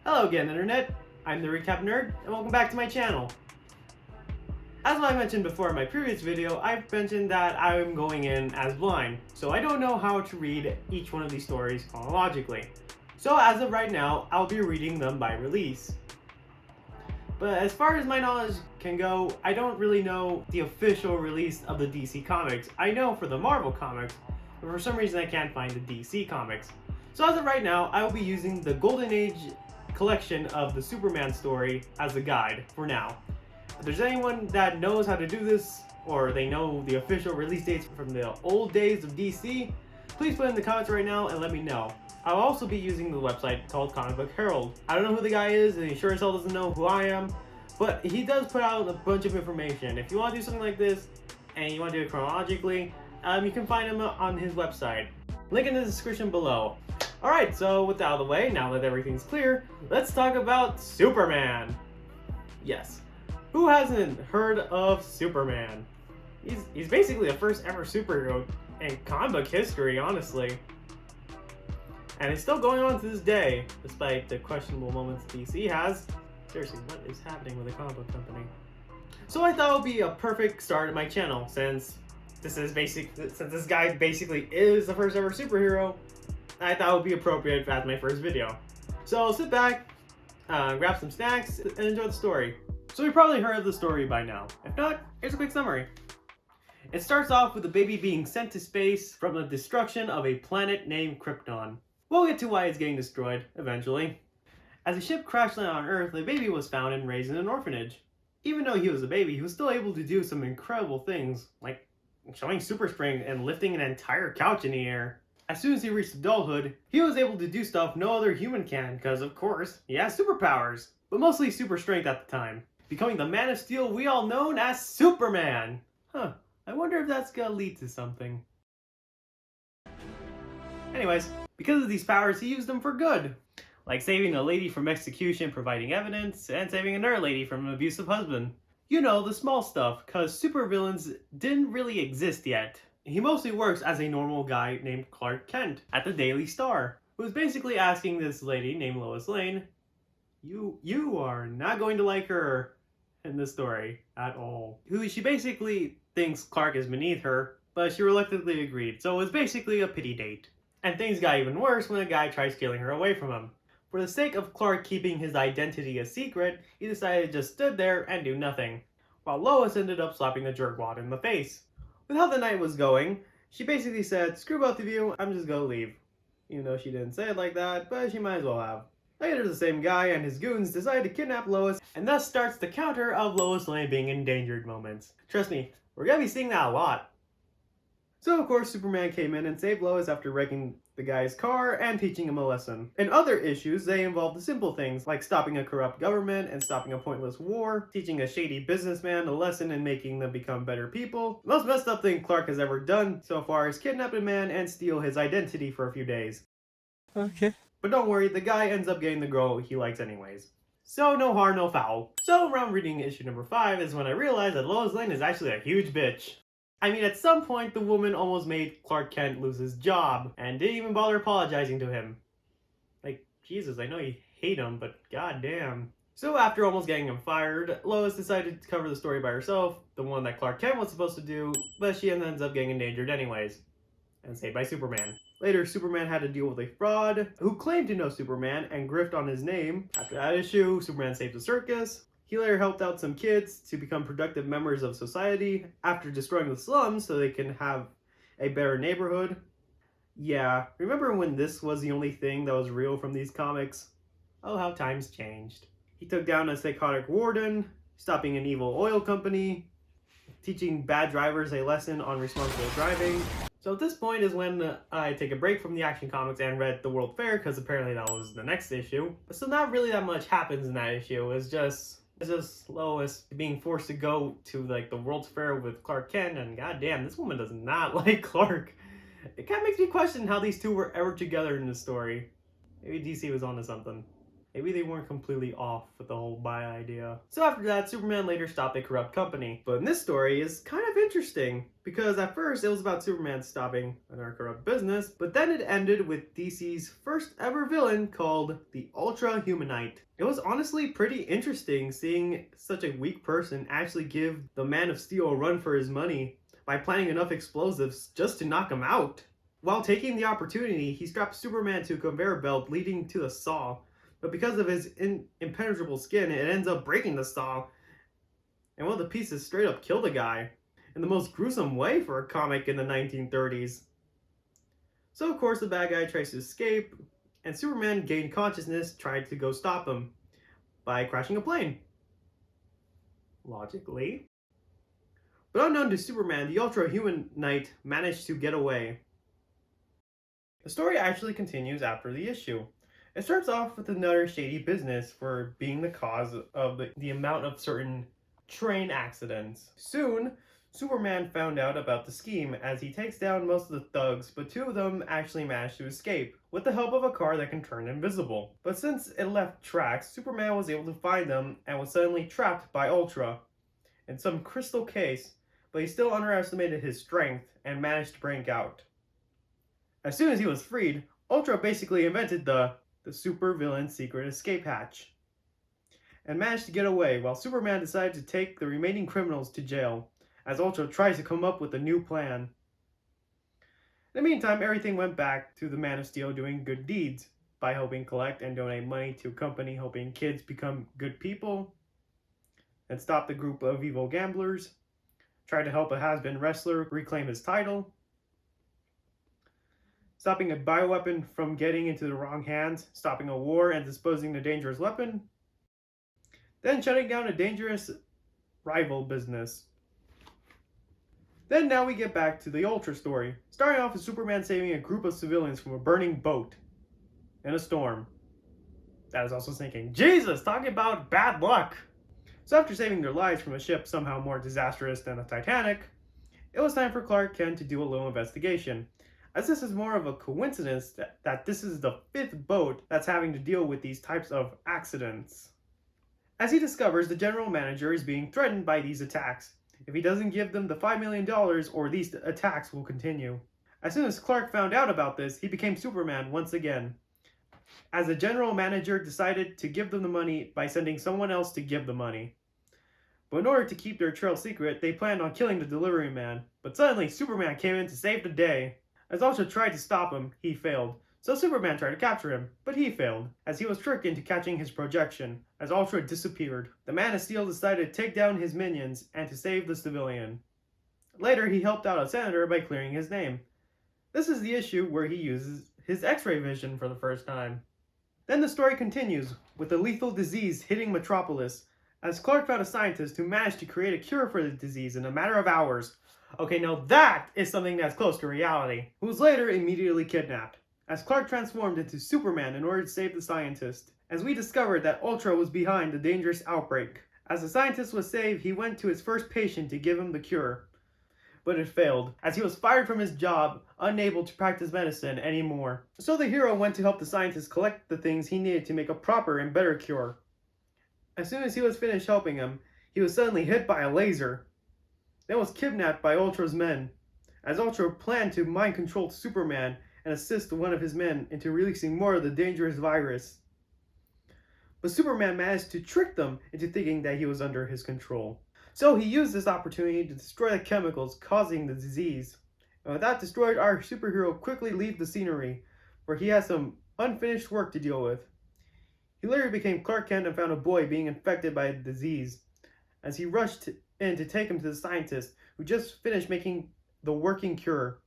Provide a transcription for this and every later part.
Hello again, Internet. I'm the Recap Nerd, and welcome back to my channel. As I mentioned before in my previous video, I've mentioned that I'm going in as blind, so I don't know how to read each one of these stories chronologically. So as of right now, I'll be reading them by release. But as far as my knowledge can go, I don't really know the official release of the DC comics. I know for the Marvel comics, but for some reason I can't find the DC comics. So as of right now, I will be using the Golden Age collection of the Superman story as a guide for now. If there's anyone that knows how to do this, or they know the official release dates from the old days of DC, please put in the comments right now and let me know. I'll also be using the website called Comic Book Herald. I don't know who the guy is, and he sure as hell doesn't know who I am, but he does put out a bunch of information. If you want to do something like this, and you want to do it chronologically, you can find him on his website. Link in the description below. Alright, so with that out of the way, now that everything's clear, let's talk about Superman. Yes, who hasn't heard of Superman? He's basically the first ever superhero in comic book history, honestly. And it's still going on to this day, despite the questionable moments DC has. Seriously, what is happening with the comic book company? So I thought it would be a perfect start of my channel, since this guy basically is the first ever superhero. I thought it would be appropriate as my first video. So sit back, grab some snacks, and enjoy the story. So you've probably heard of the story by now. If not, here's a quick summary. It starts off with a baby being sent to space from the destruction of a planet named Krypton. We'll get to why it's getting destroyed, eventually. As the ship crash landed on Earth, the baby was found and raised in an orphanage. Even though he was a baby, he was still able to do some incredible things, like showing super strength and lifting an entire couch in the air. As soon as he reached adulthood, he was able to do stuff no other human can, because of course, he has superpowers, but mostly super strength at the time, becoming the Man of Steel we all know as Superman. I wonder if that's gonna lead to something. Anyways, because of these powers, he used them for good, like saving a lady from execution, providing evidence, and saving another lady from an abusive husband. You know, the small stuff, cause supervillains didn't really exist yet. He mostly works as a normal guy named Clark Kent at the Daily Star, who's basically asking this lady named Lois Lane, you are not going to like her in this story at all. She basically thinks Clark is beneath her, but she reluctantly agreed, so it was basically a pity date. And things got even worse when a guy tries stealing her away from him. For the sake of Clark keeping his identity a secret, he decided to just stood there and do nothing, while Lois ended up slapping the jerkwad in the face. With how the night was going, she basically said, "Screw both of you, I'm just gonna leave." Even though she didn't say it like that, but she might as well have. Later, the same guy and his goons decide to kidnap Lois, and thus starts the counter of Lois Lane being endangered moments. Trust me, we're gonna be seeing that a lot. So of course Superman came in and saved Lois after wrecking the guy's car and teaching him a lesson. In other issues, they involved the simple things like stopping a corrupt government and stopping a pointless war, teaching a shady businessman a lesson and making them become better people. The most messed up thing Clark has ever done so far is kidnap a man and steal his identity for a few days. Okay. But don't worry, the guy ends up getting the girl he likes anyways. So no harm, no foul. So around reading issue number 5 is when I realized that Lois Lane is actually a huge bitch. I mean, at some point, the woman almost made Clark Kent lose his job, and didn't even bother apologizing to him. Like, Jesus, I know you hate him, but goddamn. So after almost getting him fired, Lois decided to cover the story by herself, the one that Clark Kent was supposed to do, but she ends up getting endangered anyways, and saved by Superman. Later, Superman had to deal with a fraud who claimed to know Superman and grift on his name. After that issue, Superman saved the circus. He later helped out some kids to become productive members of society after destroying the slums so they can have a better neighborhood. Yeah, remember when this was the only thing that was real from these comics? Oh, how times changed. He took down a psychotic warden, stopping an evil oil company, teaching bad drivers a lesson on responsible driving. So at this point is when I take a break from the Action Comics and read The World Fair, because apparently that was the next issue. So not really that much happens in that issue. It's just Lois being forced to go to like the World's Fair with Clark Kent, and goddamn, this woman does not like Clark. It kind of makes me question how these two were ever together in this story. Maybe DC was onto something. Maybe they weren't completely off with the whole buy idea. So after that, Superman later stopped a corrupt company. But in this story is kind of interesting, because at first it was about Superman stopping another corrupt business, but then it ended with DC's first ever villain called the Ultra Humanite. It was honestly pretty interesting seeing such a weak person actually give the Man of Steel a run for his money by planting enough explosives just to knock him out. While taking the opportunity, he strapped Superman to a conveyor belt leading to the saw, but because of his impenetrable skin, it ends up breaking the saw, and one of the pieces straight up killed a guy, in the most gruesome way for a comic in the 1930s. So of course the bad guy tries to escape, and Superman gained consciousness, tried to go stop him by crashing a plane. Logically. But unknown to Superman, the Ultra Human Knight managed to get away. The story actually continues after the issue. It starts off with another shady business for being the cause of the amount of certain train accidents. Soon, Superman found out about the scheme as he takes down most of the thugs, but two of them actually manage to escape with the help of a car that can turn invisible. But since it left tracks, Superman was able to find them and was suddenly trapped by Ultra in some crystal case, but he still underestimated his strength and managed to break out. As soon as he was freed, Ultra basically invented the supervillain secret escape hatch and managed to get away, while Superman decided to take the remaining criminals to jail as Ultra tries to come up with a new plan. In the meantime, everything went back to the Man of Steel doing good deeds by helping collect and donate money to a company helping kids become good people, and stop the group of evil gamblers, try to help a has-been wrestler reclaim his title, stopping a bioweapon from getting into the wrong hands, stopping a war and disposing the dangerous weapon, then shutting down a dangerous rival business. Then now we get back to the Ultra story, starting off with Superman saving a group of civilians from a burning boat in a storm that is also sinking. Jesus, talking about bad luck! So after saving their lives from a ship somehow more disastrous than the Titanic, it was time for Clark Kent to do a little investigation, as this is more of a coincidence that this is the 5th boat that's having to deal with these types of accidents. As he discovers the general manager is being threatened by these attacks. If he doesn't give them the $5 million, or these attacks will continue. As soon as Clark found out about this, he became Superman once again, as the general manager decided to give them the money by sending someone else to give the money. But in order to keep their trail secret, they planned on killing the delivery man. But suddenly, Superman came in to save the day. As Ultra tried to stop him, he failed. So Superman tried to capture him, but he failed, as he was tricked into catching his projection, as Ultra disappeared. The Man of Steel decided to take down his minions and to save the civilian. Later, he helped out a senator by clearing his name. This is the issue where he uses his X-ray vision for the first time. Then the story continues, with a lethal disease hitting Metropolis, as Clark found a scientist who managed to create a cure for the disease in a matter of hours. Okay, now that is something that's close to reality. Who was later immediately kidnapped, as Clark transformed into Superman in order to save the scientist, as we discovered that Ultra was behind the dangerous outbreak. As the scientist was saved, he went to his first patient to give him the cure, but it failed, as he was fired from his job, unable to practice medicine anymore. So the hero went to help the scientist collect the things he needed to make a proper and better cure. As soon as he was finished helping him, he was suddenly hit by a laser, then was kidnapped by Ultra's men, as Ultra planned to mind control Superman and assist one of his men into releasing more of the dangerous virus. But Superman managed to trick them into thinking that he was under his control. So he used this opportunity to destroy the chemicals causing the disease. And with that destroyed, our superhero quickly leaves the scenery, where he has some unfinished work to deal with. He later became Clark Kent and found a boy being infected by the disease, as he rushed in to take him to the scientist, who just finished making the working cure,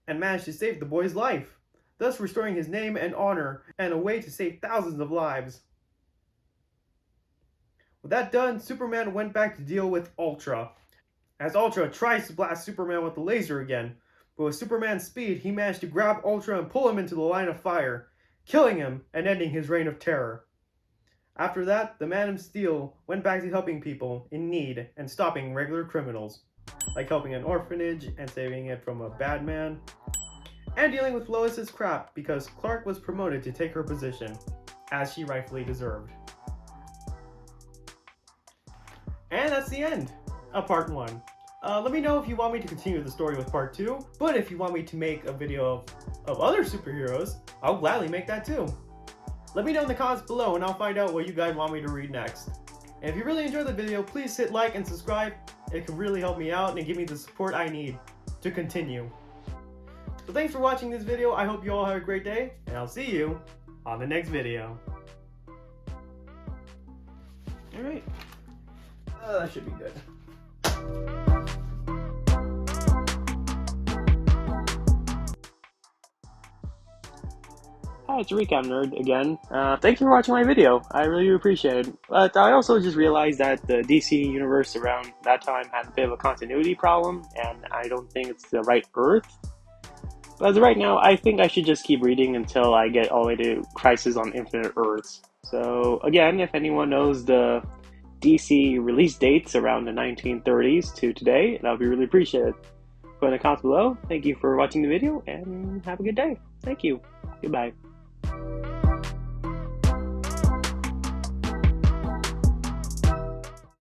and managed to save the boy's life, thus restoring his name and honor, and a way to save thousands of lives. With that done, Superman went back to deal with Ultra, as Ultra tries to blast Superman with the laser again, but with Superman's speed, he managed to grab Ultra and pull him into the line of fire, killing him and ending his reign of terror. After that, the Man of Steel went back to helping people in need and stopping regular criminals, like helping an orphanage and saving it from a bad man, and dealing with Lois's crap because Clark was promoted to take her position. as she rightfully deserved. And that's the end of part 1. Let me know if you want me to continue the story with part 2, but if you want me to make a video of other superheroes, I'll gladly make that too. Let me know in the comments below and I'll find out what you guys want me to read next. And if you really enjoyed the video, please hit like and subscribe. It can really help me out and give me the support I need to continue. So thanks for watching this video. I hope you all have a great day, and I'll see you on the next video. Alright. That should be good. Hi, it's Recap Nerd again. Thanks for watching my video. I really do appreciate it. But I also just realized that the DC universe around that time had a bit of a continuity problem, and I don't think it's the right Earth. But as of right now, I think I should just keep reading until I get all the way to Crisis on Infinite Earths. So again, if anyone knows the DC release dates around the 1930s to today, that would be really appreciated. Put in the comments below. Thank you for watching the video, and have a good day. Thank you. Goodbye.